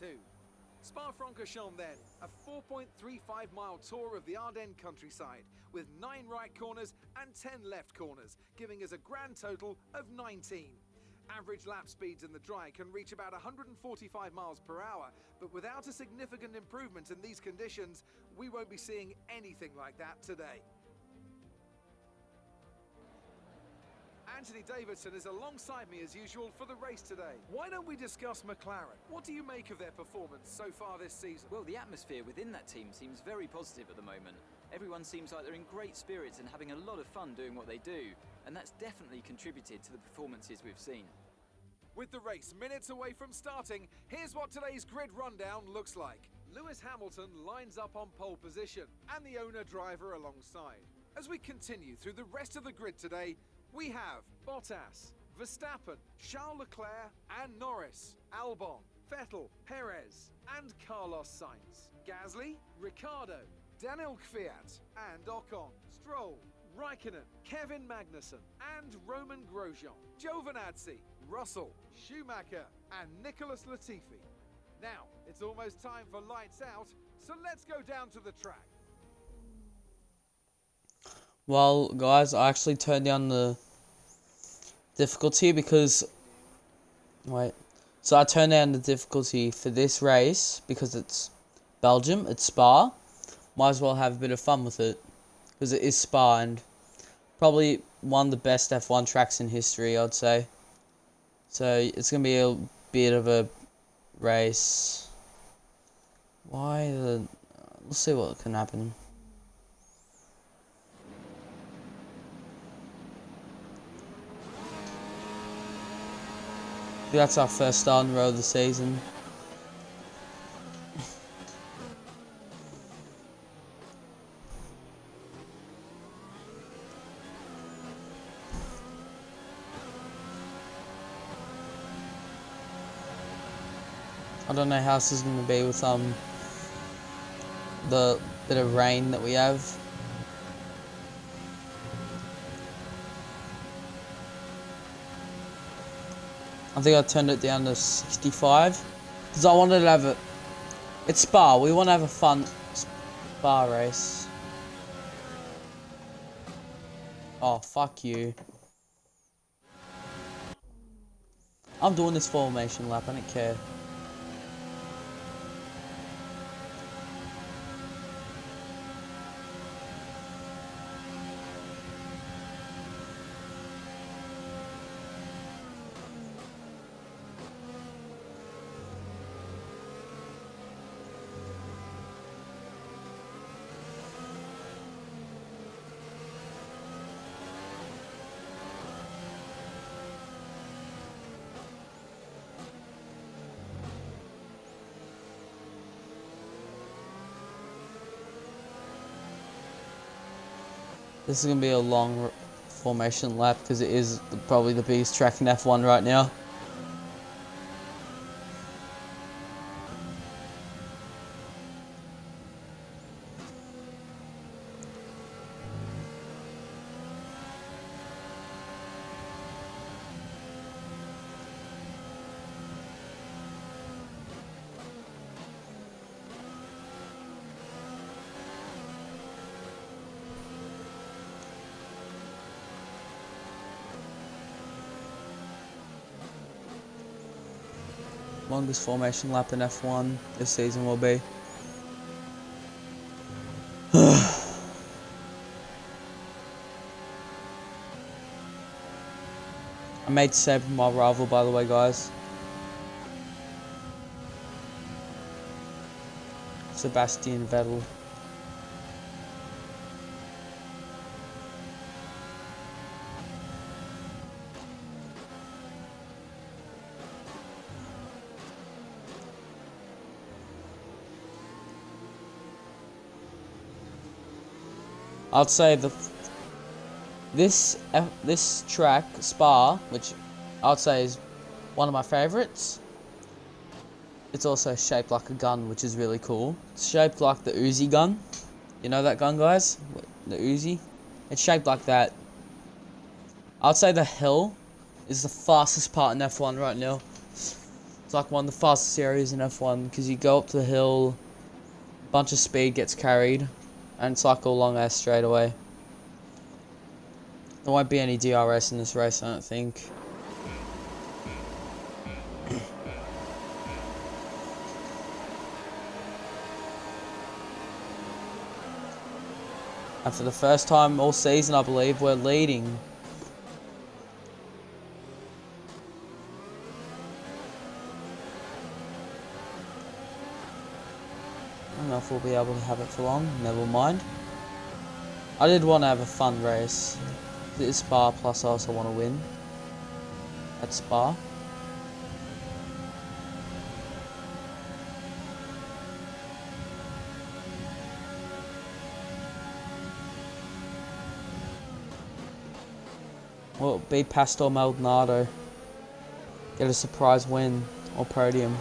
2. Spa-Francorchamps then, a 4.35-mile tour of the Ardennes countryside, with 9 right corners and 10 left corners, giving us a grand total of 19. Average lap speeds in the dry can reach about 145 miles per hour, but without a significant improvement in these conditions, we won't be seeing anything like that today. Anthony Davidson is alongside me as usual for the race today. Why don't we discuss McLaren? What do you make of their performance so far this season? Well, the atmosphere within that team seems very positive at the moment. Everyone seems like they're in great spirits and having a lot of fun doing what they do, and that's definitely contributed to the performances we've seen. With the race minutes away from starting, here's what today's grid rundown looks like. Lewis Hamilton lines up on pole position, and the owner driver alongside. As we continue through the rest of the grid today, we have Bottas, Verstappen, Charles Leclerc and Norris, Albon, Vettel, Perez and Carlos Sainz, Gasly, Ricciardo, Daniel Kvyat and Ocon, Stroll, Raikkonen, Kevin Magnussen and Roman Grosjean, Giovinazzi, Russell, Schumacher and Nicholas Latifi. Now, it's almost time for lights out, so let's go down to the track. Well, guys, I actually turned down the difficulty because... Wait. So I turned down the difficulty for this race because it's Belgium, it's Spa. Might as well have a bit of fun with it because it is Spa and probably one of the best F1 tracks in history, I'd say. So it's going to be a bit of a race. Let's see what can happen. That's our first starting row of the season. I don't know how this is going to be with the bit of rain that we have. I think I turned it down to 65 because I wanted to have it. It's Spa. We want to have a fun Spa race. Oh, fuck you. I'm doing this formation lap. I don't care. This is going to be a long formation lap because it is probably the biggest track in F1 right now. Longest formation lap in F1 this season will be. I made Seb my rival, by the way, guys. Sebastian Vettel. I'd say this track, Spa, which I'd say is one of my favourites. It's also shaped like a gun, which is really cool. It's shaped like the Uzi gun. You know that gun, guys? The Uzi? It's shaped like that. I'd say the hill is the fastest part in F1 right now. It's like one of the fastest areas in F1 because you go up the hill, a bunch of speed gets carried, and it's like a long ass straightaway. There won't be any DRS in this race, I don't think. And for the first time all season, I believe, we're leading. I don't know if we'll be able to have it for long, never mind. I did want to have a fun race. It's Spa, plus I also want to win at Spa. Will it be Pastor Maldonado? Get a surprise win or podium.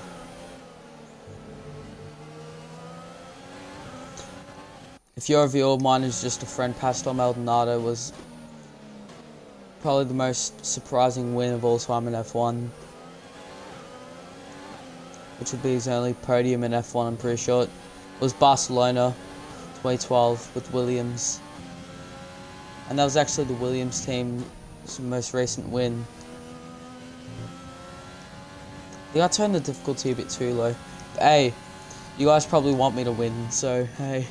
If you're a viewer, mine is just a friend. Pastor Maldonado was probably the most surprising win of all time in F1. Which would be his only podium in F1, I'm pretty sure. It was Barcelona 2012 with Williams. And that was actually the Williams team's most recent win. I think I turned the difficulty a bit too low. But hey, you guys probably want me to win, so hey.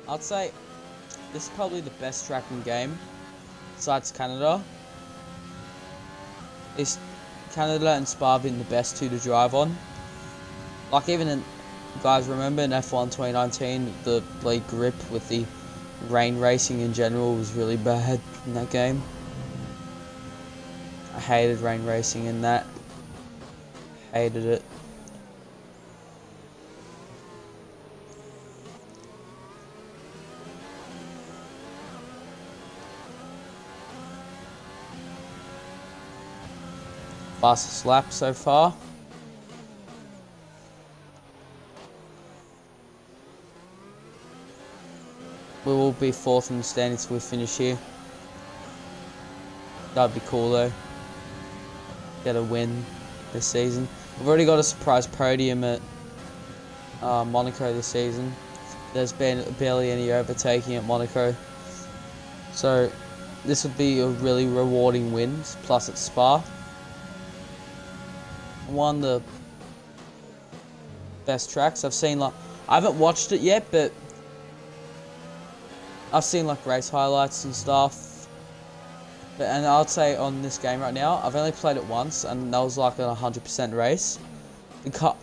I'd say this is probably the best track in the game, besides Canada. Canada and Spa have been the best two to drive on. Like even in, guys remember in F1 2019, the blade grip with the rain racing in general was really bad in that game. I hated rain racing in that. Hated it. Fastest lap so far. We will be fourth in the standings if we finish here. That'd be cool though. Get a win this season. We've already got a surprise podium at Monaco this season. There's been barely any overtaking at Monaco. So this would be a really rewarding win, plus at Spa. One of the best tracks I've seen. Like, I haven't watched it yet, but I've seen like race highlights and stuff. And I'd say on this game right now, I've only played it once, and that was like a 100% race.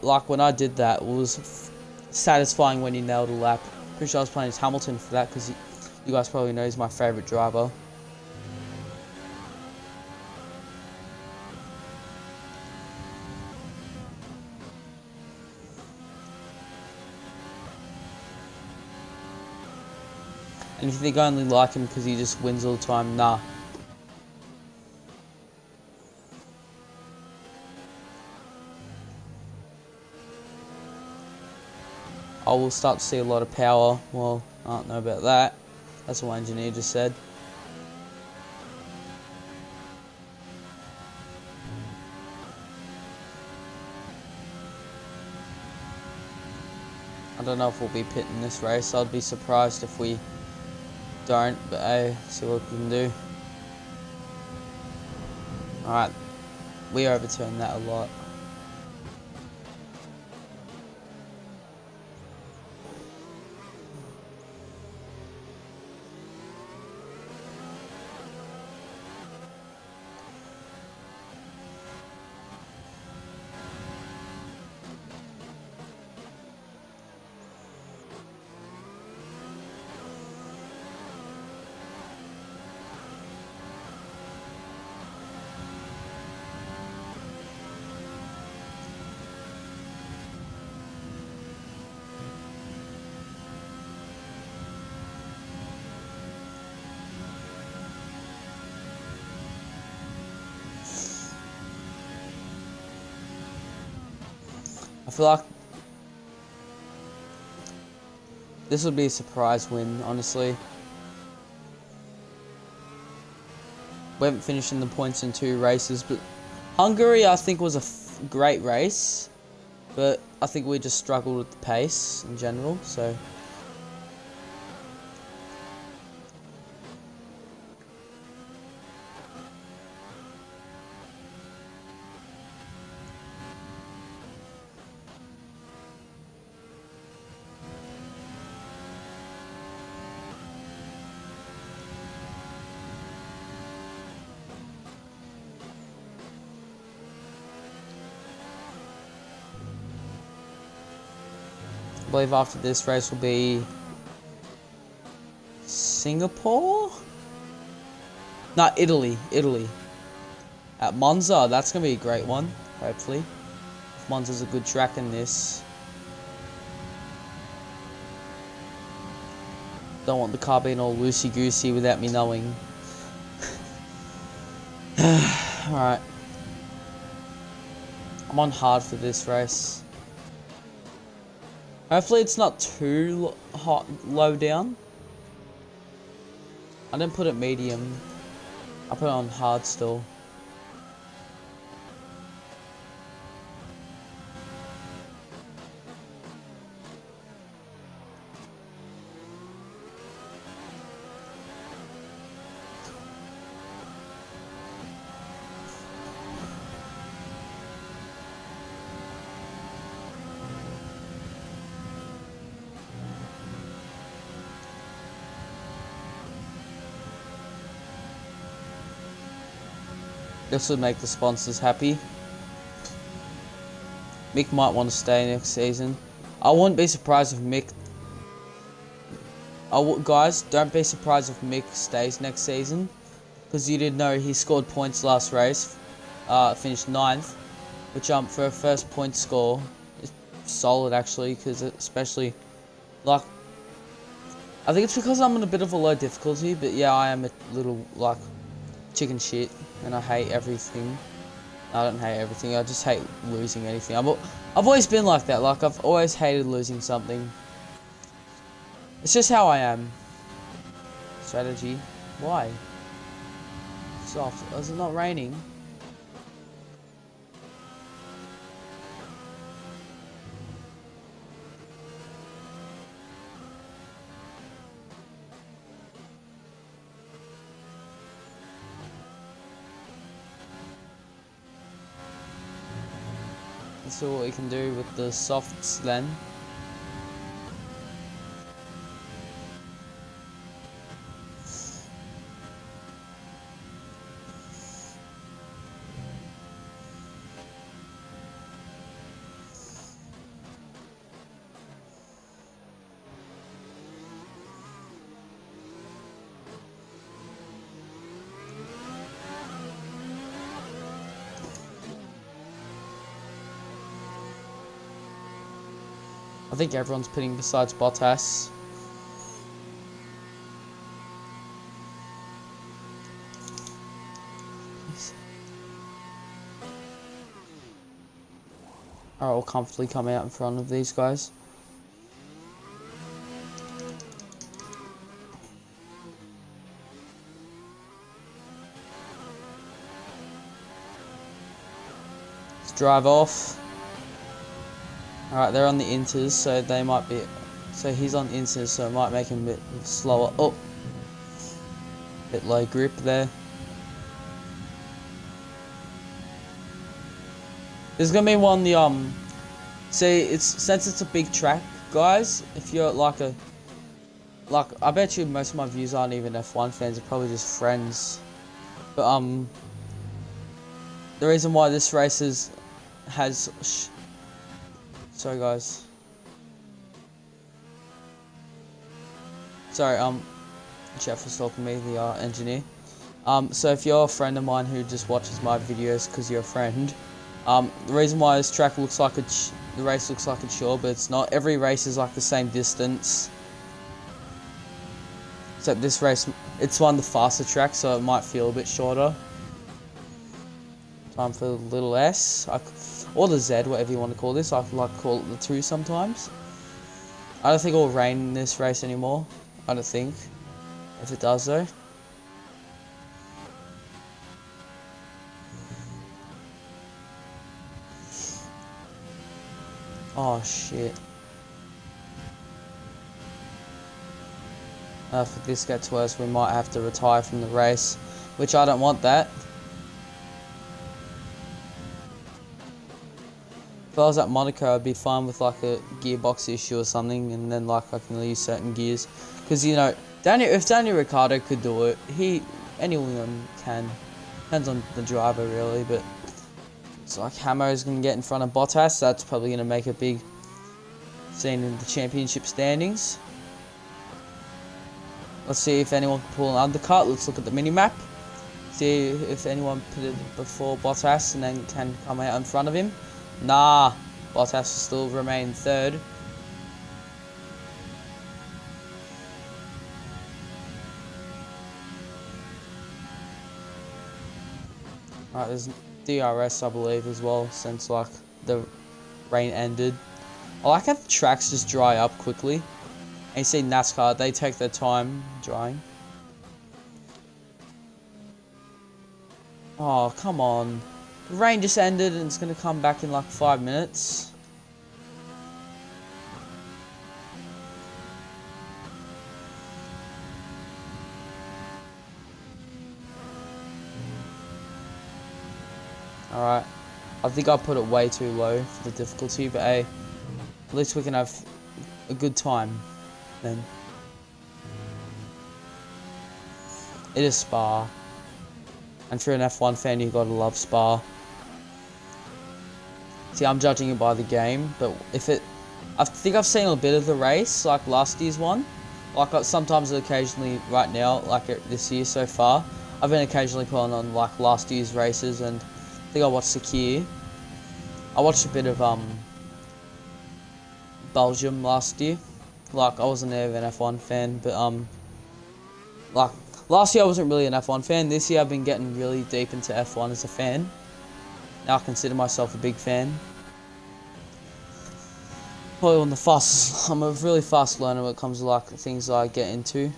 Like when I did that, it was satisfying when you nailed a lap. Pretty sure I was playing as Hamilton for that, because you guys probably know he's my favourite driver. And if you think I only like him because he just wins all the time, nah. I will start to see a lot of power. Well, I don't know about that. That's what my engineer just said. I don't know if we'll be pitting this race. I'd be surprised if we don't, but hey, see what we can do. Alright, we overturned that a lot. I feel like This would be a surprise win, honestly. We haven't finished in the points in 2 races, but Hungary, I think, was a great race. But I think we just struggled with the pace in general, so... I believe after this race will be Singapore? No, Italy. At Monza, that's going to be a great one, hopefully. If Monza's a good track in this. Don't want the car being all loosey-goosey without me knowing. Alright. I'm on hard for this race. Hopefully it's not too low down. I didn't put it medium. I put it on hard still. This would make the sponsors happy. Mick might want to stay next season. I wouldn't be surprised if Mick... guys, don't be surprised if Mick stays next season. Because you didn't know he scored points last race. Finished 9th. Which for a first point score is solid actually. Because especially... like... I think it's because I'm on a bit of a low difficulty. But yeah, I am a little like... chicken shit. And I hate everything. I don't hate everything, I just hate losing anything. I've always been like that, like I've always hated losing something. It's just how I am. Strategy. Why? Soft. Is it not raining? Let's see what we can do with the softs then. I think everyone's pitting besides Bottas. Alright, we'll comfortably come out in front of these guys. Let's drive off. Alright, they're on the inters, so they might be... So he's on inters, so it might make him a bit slower. Oh! Bit low grip there. There's gonna be one, see, since it's a big track, guys, if you're like I bet you most of my viewers aren't even F1 fans, they're probably just friends. But, the reason why this race has... Sorry guys. Sorry, Jeff was talking to me, the engineer. So if you're a friend of mine who just watches my videos because you're a friend, the reason why this track looks like the race looks like it's short, but it's not. Every race is like the same distance. Except this race, it's one of the faster tracks, so it might feel a bit shorter. Time for the little S. Or the Z, whatever you want to call this. I like to call it the 2 sometimes. I don't think it will rain in this race anymore. I don't think. If it does though. Oh shit. If this gets worse, we might have to retire from the race, which I don't want that. If I was at Monaco, I'd be fine with like a gearbox issue or something, and then like I can use certain gears. Because you know, if Daniel Ricciardo could do it, anyone can. Depends on the driver really, but it's like Hamo's gonna get in front of Bottas. That's probably gonna make a big scene in the championship standings. Let's see if anyone can pull an undercut. Let's look at the mini-map. See if anyone put it before Bottas and then can come out in front of him. Nah, Bottas will still remain third. Alright, there's DRS I believe as well, since like the rain ended. I like how the tracks just dry up quickly. And you see NASCAR, they take their time drying. Oh, come on. The rain just ended and it's going to come back in like 5 minutes. Alright. I think I put it way too low for the difficulty, but hey, at least we can have a good time then. It is Spa. And for an F1 fan, you gotta love Spa. See, I'm judging it by the game, but I think I've seen a bit of the race, like last year's one. Like sometimes occasionally, right now, like this year so far, I've been occasionally putting on like last year's races, and I think I watched Sakir. I watched a bit of Belgium last year. Like I wasn't an F1 fan, but like last year I wasn't really an F1 fan. This year I've been getting really deep into F1 as a fan. Now I consider myself a big fan. Probably one of the fastest. I'm a really fast learner when it comes to like things I get into.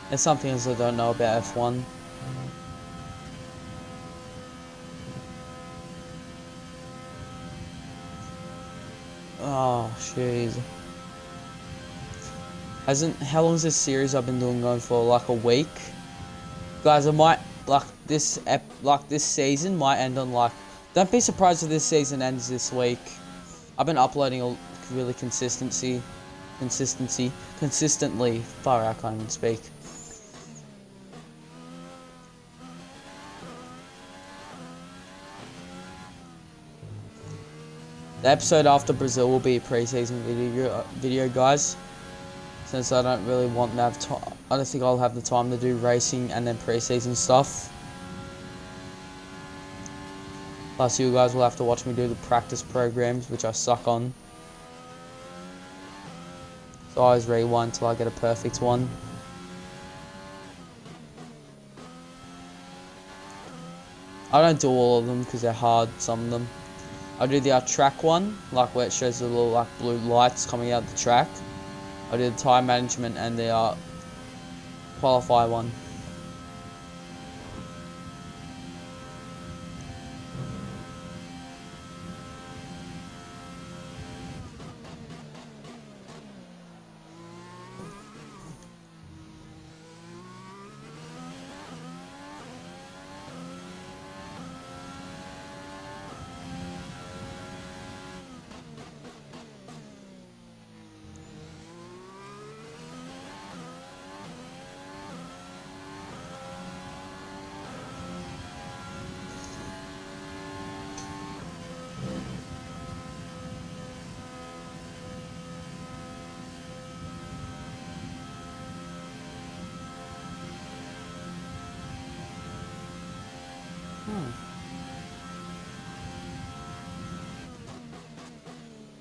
There's some things I don't know about F1. Oh, jeez. How long is this series I've been doing going for? Like a week? Guys, I might, this season might end on like, don't be surprised if this season ends this week. I've been uploading a really consistently, far out, I can't even speak. The episode after Brazil will be a pre-season video, guys. Since I don't really want to have time, I don't think I'll have the time to do racing and then pre-season stuff. Plus, you guys will have to watch me do the practice programs, which I suck on. So I always rewind till I get a perfect one. I don't do all of them because they're hard, some of them. I do the track one, like where it shows the little like blue lights coming out the track. I do the time management and the qualify one.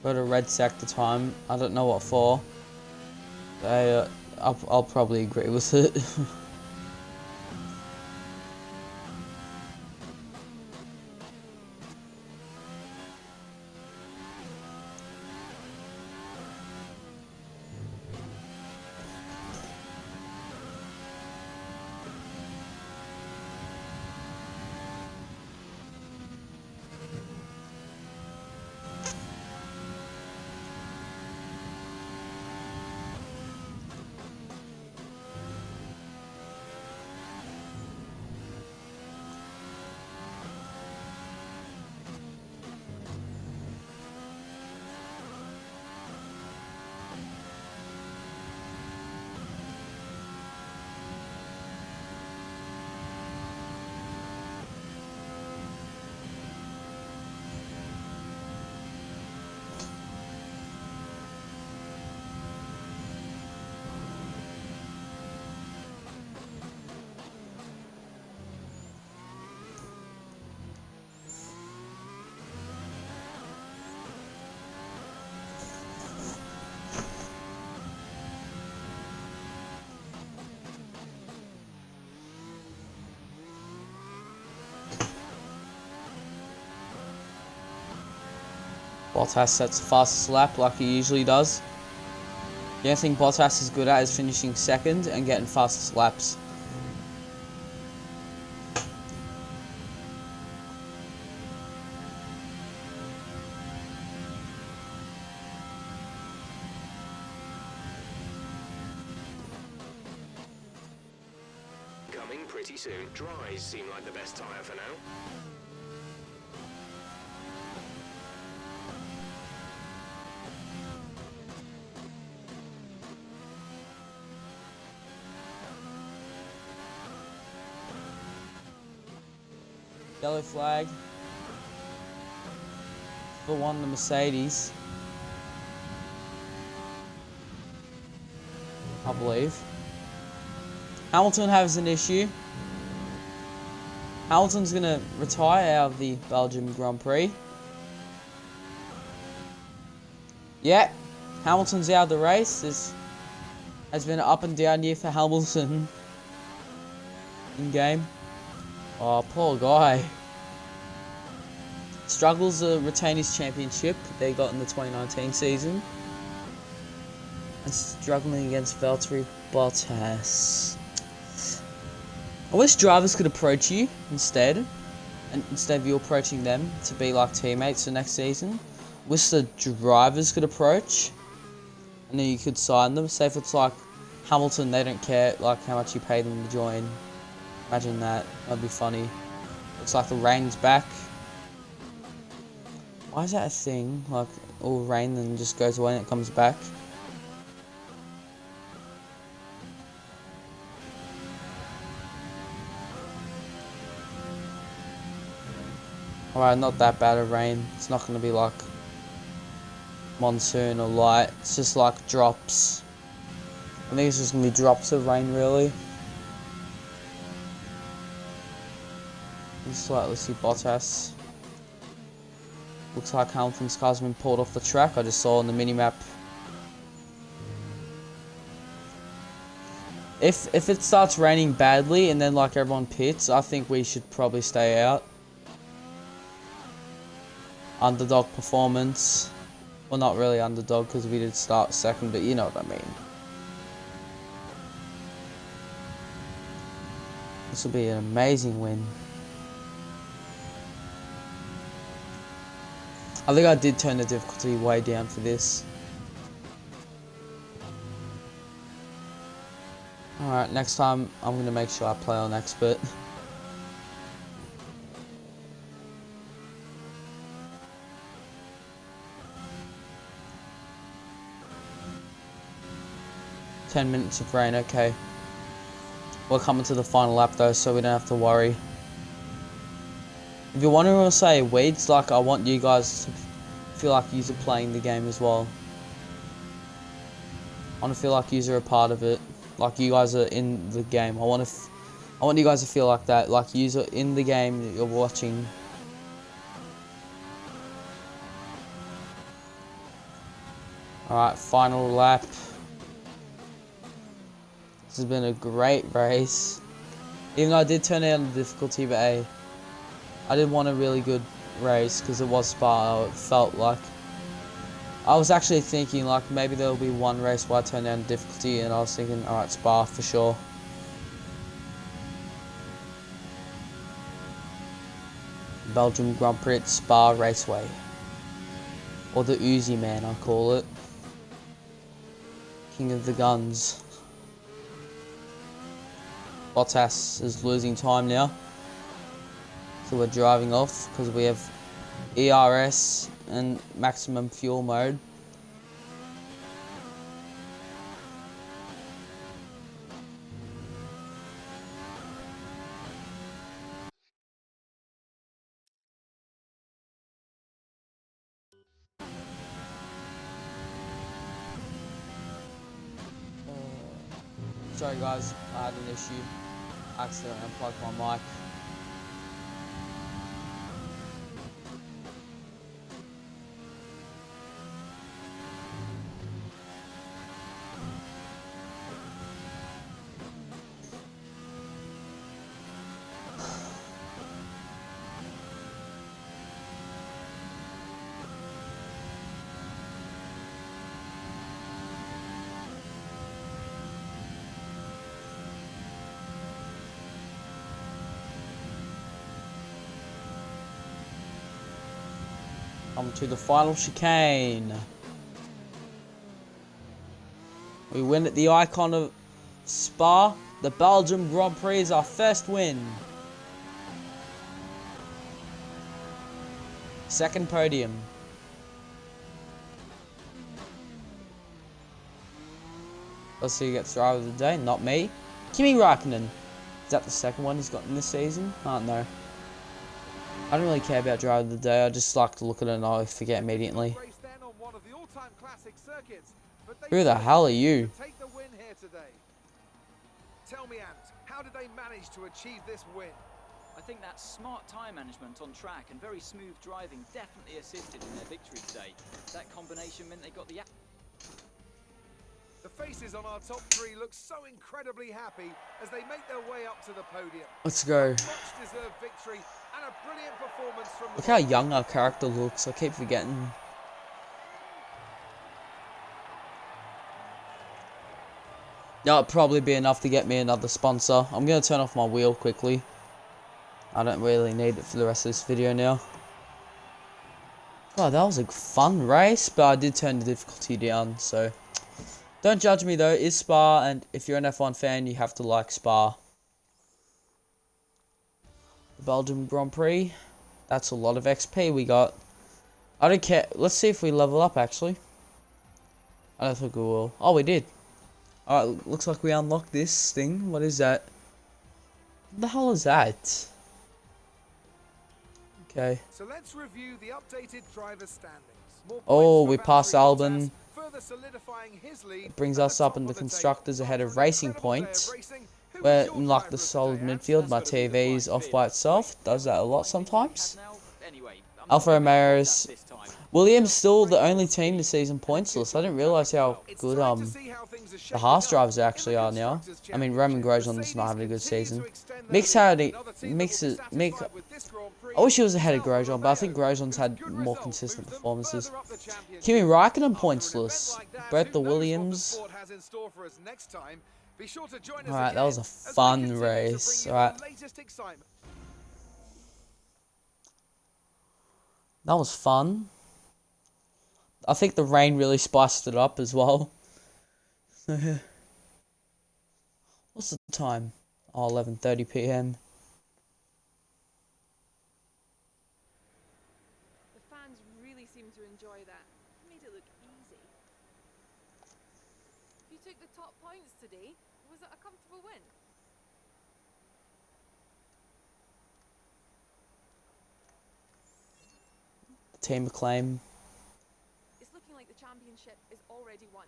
Got a red sector time. I don't know what for. But I'll probably agree with it. Bottas sets the fastest lap like he usually does. The only thing Bottas is good at is finishing second and getting fastest laps. Coming pretty soon. Dries seem like the best tyre for now. Yellow flag for one of the Mercedes, I believe. Hamilton has an issue. Hamilton's going to retire out of the Belgium Grand Prix. Yeah, Hamilton's out of the race. This has been an up and down year for Hamilton in game. Oh, poor guy. Struggles to retain his championship they got in the 2019 season. And struggling against Valtteri Bottas. I wish drivers could approach you instead. And instead of you approaching them to be like teammates for next season. Wish the drivers could approach. And then you could sign them. Say if it's like Hamilton, they don't care like how much you pay them to join. Imagine that. That'd be funny. Looks like the rain's back. Why is that a thing? Like, all rain and just goes away and it comes back. Alright, not that bad of rain. It's not going to be like monsoon or light. It's just like drops. I think it's just going to be drops of rain, really. Just slightly see Bottas. Looks like Hamilton's car's been pulled off the track. I just saw on the minimap. If it starts raining badly and then like everyone pits, I think we should probably stay out. Underdog performance. Well, not really underdog because we did start second, but you know what I mean. This will be an amazing win. I think I did turn the difficulty way down for this. Alright, next time I'm going to make sure I play on expert. "10 minutes of rain, okay. We're coming to the final lap though, so we don't have to worry." If you're wondering what I say weeds, like I want you guys to feel like you're playing the game as well. I want to feel like you're a part of it, like you guys are in the game. I want you guys to feel like that, like you're in the game that you're watching. Alright, final lap. This has been a great race. Even though I did turn down the difficulty, but hey, I did want a really good race because it was Spa. It felt like I was actually thinking like maybe there'll be one race where I turn down the difficulty, and I was thinking, alright, Spa for sure. Belgium Grand Prix at Spa Raceway, or the Uzi Man, I call it. King of the guns. Bottas is losing time now. So we're driving off because we have ERS and maximum fuel mode. Sorry guys, I had an issue. I accidentally unplugged my mic. Come to the final chicane. We win at the icon of Spa. The Belgium Grand Prix is our first win. Second podium. Let's see who gets driver of the day. Not me. Kimi Raikkonen. Is that the second one he's gotten this season? I don't know. I don't really care about driver of the day. I just like to look at it and I forget immediately. Who the hell are you? Tell me, Ant, how did they manage to achieve this win? I think that smart tyre management on track and very smooth driving definitely assisted in their victory today. That combination meant they got the... The faces on our top three look so incredibly happy as they make their way up to the podium. Let's go. Much deserved victory and a brilliant performance from the... Look how young our character looks. I keep forgetting. That'll probably be enough to get me another sponsor. I'm going to turn off my wheel quickly. I don't really need it for the rest of this video now. God, that was a fun race, but I did turn the difficulty down, so... Don't judge me though, it's Spa, and if you're an F1 fan, you have to like Spa. The Belgium Grand Prix. That's a lot of XP we got. I don't care. Let's see if we level up, actually. I don't think we will. Oh, we did. Alright, looks like we unlocked this thing. What is that? What the hell is that? Okay. So let's review the updated driver standings. Oh, we passed Albon. Further solidifying his lead. It brings us up in the constructors ahead of Racing Point. We're in like the solid midfield. My TV's off by itself. Does that a lot sometimes. Alfa Romeo's. Williams still the only team this season pointsless. I didn't realise how good the Haas drivers actually are now. I mean, Roman Grosjean's not having a good season. Mick, I wish he was ahead of Grosjean, but I think Grosjean's had more consistent performances. Kimi Raikkonen pointsless. Brett the Williams. Alright, that was a fun race. Alright. That was fun. I think the rain really spiced it up as well. What's the time? Oh, 11:30 PM. The fans really seem to enjoy that. Made it look easy. You took the top points today. Was it a comfortable win? Team acclaim. It's looking like the championship is already won.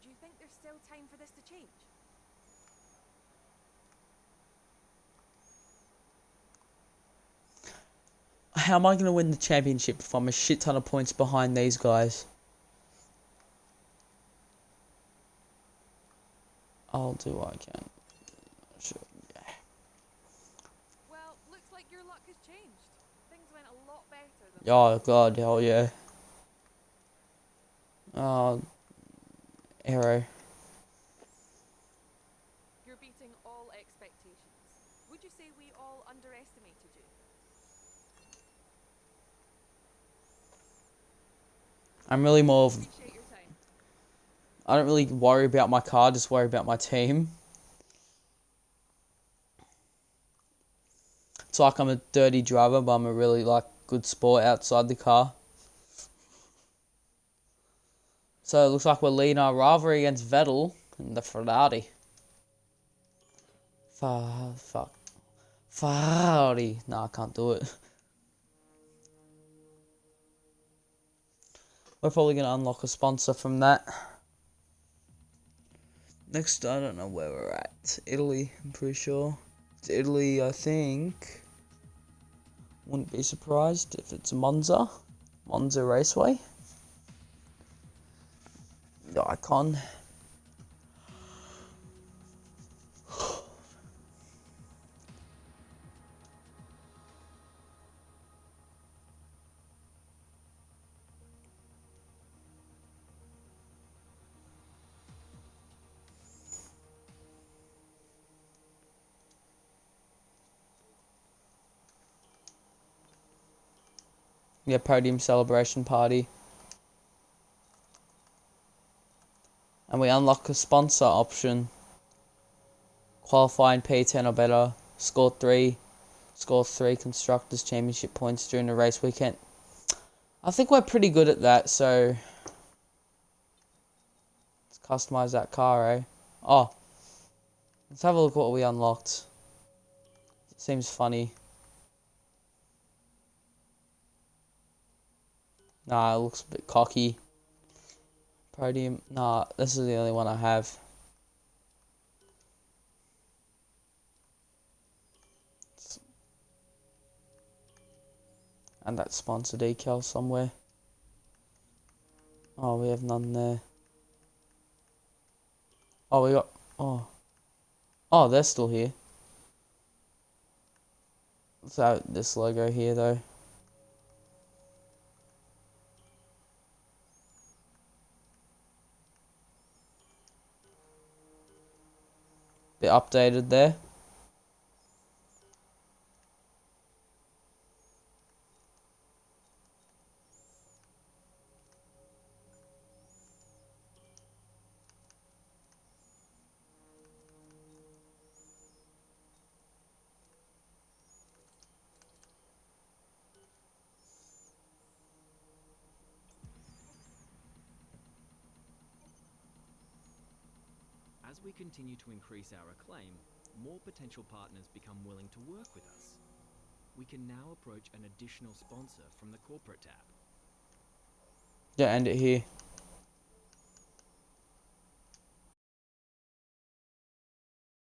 Do you think there's still time for this to change? How am I going to win the championship if I'm a shit ton of points behind these guys? I'll do what I can. Sure, yeah. Well, looks like your luck has changed. Things went a lot better than... Oh god, hell yeah. Oh, arrow. You're beating all expectations. Would you say we all underestimated you? I'm really more of... Appreciate your time. I don't really worry about my car, just worry about my team. It's like I'm a dirty driver, but I'm a really like good sport outside the car. So it looks like we're leading our rivalry against Vettel in the Ferrari. Fuck. Ferrari. No, I can't do it. We're probably going to unlock a sponsor from that. Next, I don't know where we're at. Italy, I'm pretty sure. It's Italy, I think. Wouldn't be surprised if it's Monza. Monza Raceway. The icon. Yeah, podium celebration party. And we unlock a sponsor option. Qualifying P10 or better. Score 3 Constructors Championship points during the race weekend. I think we're pretty good at that, so let's customize that car, eh? Oh, let's have a look at what we unlocked. It seems funny. Nah, it looks a bit cocky. Podium. Nah, this is the only one I have. And that sponsor decal somewhere. Oh, we have none there. Oh, we got... Oh. Oh, they're still here. So, this logo here, though. Bit updated there. As we continue to increase our acclaim, more potential partners become willing to work with us. We can now approach an additional sponsor from the corporate tab. Yeah, end it here.